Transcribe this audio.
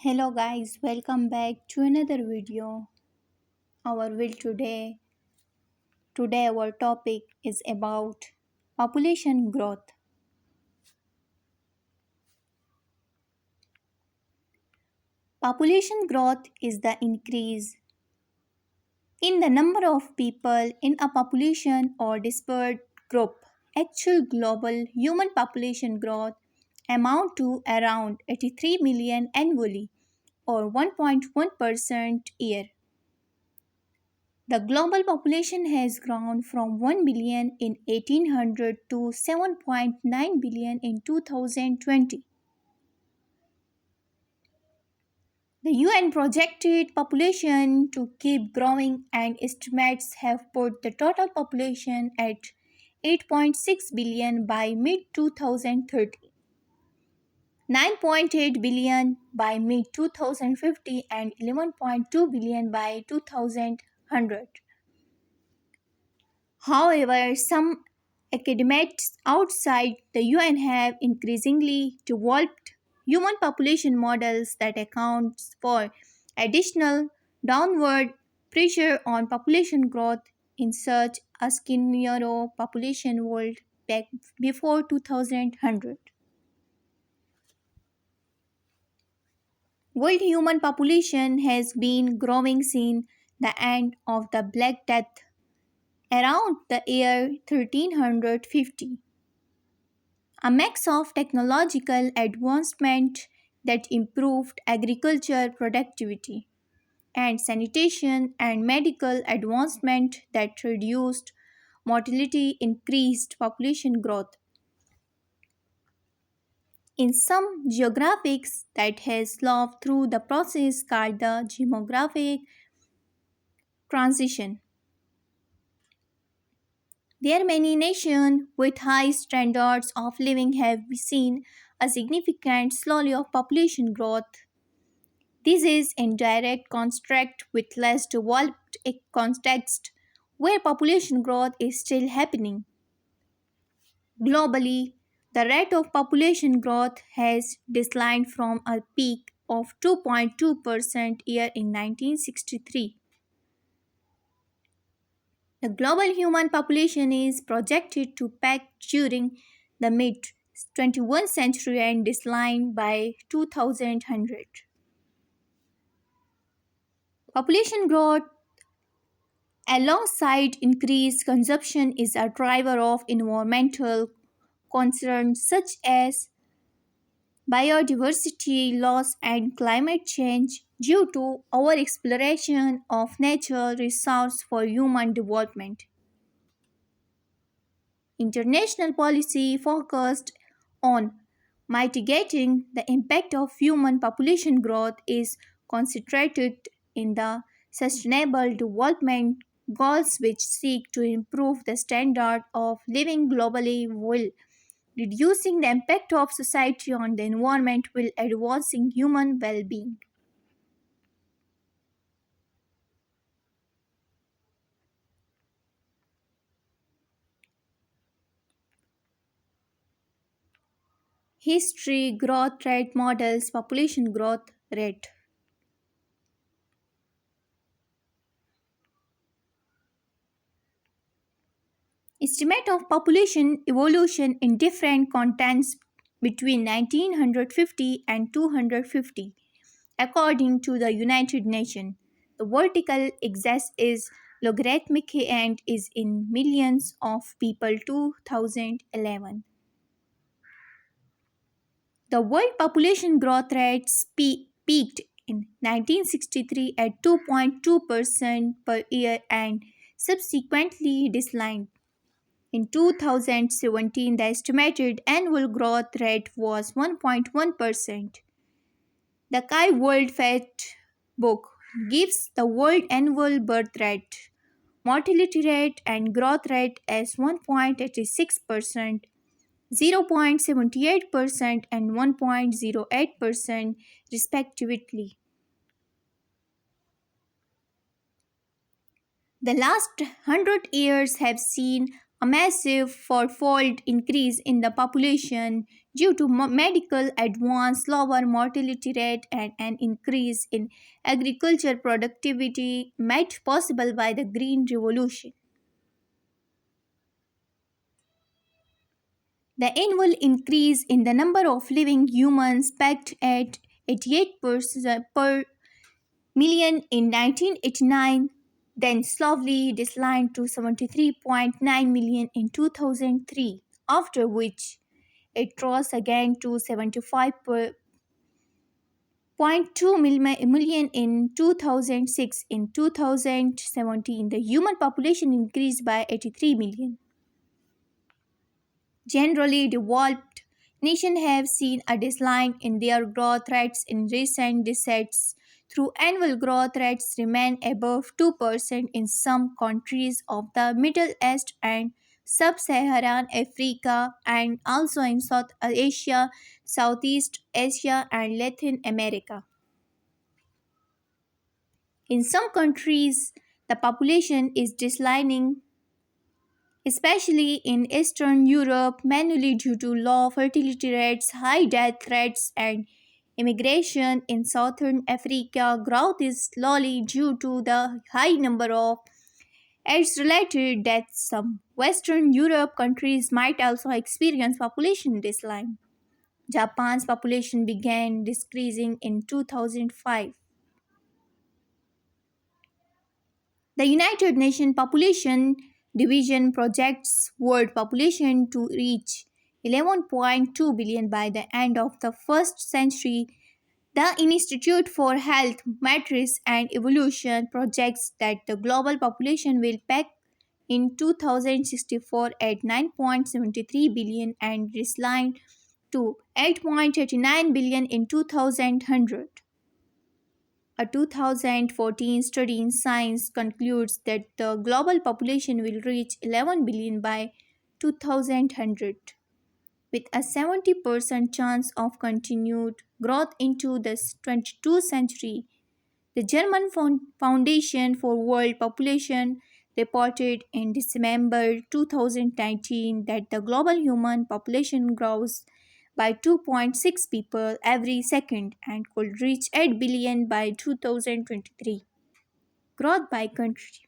Hello guys, welcome back to another video. Our will today our topic is about population growth. Population growth is the increase in the number of people in a population or dispersed group. Actual global human population growth amount to around 83 million annually or 1.1% year. The global population has grown from 1 billion in 1800 to 7.9 billion in 2020. The UN projected population to keep growing and estimates have put the total population at 8.6 billion by mid 2030, 9.8 billion by mid 2050 and 11.2 billion by 2100. However, some academics outside the UN have increasingly developed human population models that account for additional downward pressure on population growth in such a scenario population world back before 2100. World human population has been growing since the end of the Black Death around the year 1350. A mix of technological advancement that improved agriculture productivity and sanitation and medical advancement that reduced mortality increased population growth. In some geographics that has slowed through the process called the demographic transition. There many nations with high standards of living have seen a significant slowly of population growth. This is in direct contrast with less developed context where population growth is still happening. Globally, the rate of population growth has declined from a peak of 2.2% year in 1963. The global human population is projected to peak during the mid 21st century and decline by 2100. Population growth alongside increased consumption is a driver of environmental concerns such as biodiversity loss and climate change due to overexploration of natural resources for human development. International policy focused on mitigating the impact of human population growth is concentrated in the Sustainable Development Goals, which seek to improve the standard of living globally while reducing the impact of society on the environment while advancing human well being. History growth rate models population growth rate. Estimate of population evolution in different contexts between 1950 and 250 according to the United Nations. The vertical axis is logarithmic and is in millions of people 2011. The world population growth rate peaked in 1963 at 2.2% per year and subsequently declined. In 2017, the estimated annual growth rate was 1.1%. The Kai World Fat book gives the world annual birth rate, mortality rate, and growth rate as 1.86%, 0.78%, and 1.08%, respectively. The last 100 years have seen a massive fourfold increase in the population due to medical advance, lower mortality rate, and an increase in agriculture productivity made possible by the Green Revolution. The annual increase in the number of living humans peaked at 88% per million in 1989, then slowly declined to 73.9 million in 2003, after which it rose again to 75.2 million in 2006. In 2017, the human population increased by 83 million. Generally, developed nations have seen a decline in their growth rates in recent decades, though annual growth rates remain above 2% in some countries of the Middle East and Sub-Saharan Africa, and also in South Asia, Southeast Asia, and Latin America. In some countries, the population is declining, especially in Eastern Europe, mainly due to low fertility rates, high death rates, and immigration. In Southern Africa, growth is slowly due to the high number of AIDS-related deaths. Some Western Europe countries might also experience population decline. Japan's population began decreasing in 2005. The United Nations Population Division projects world population to reach 11.2 billion by the end of the first century. The Institute for Health, Matrix and Evolution projects that the global population will peak in 2064 at 9.73 billion and decline to 8.89 billion in 2100. A 2014 study in Science concludes that the global population will reach 11 billion by 2100, with a 70% chance of continued growth into the 22nd century. The German Foundation for World Population reported in December 2019 that the global human population grows by 2.6 people every second and could reach 8 billion by 2023. Growth by country.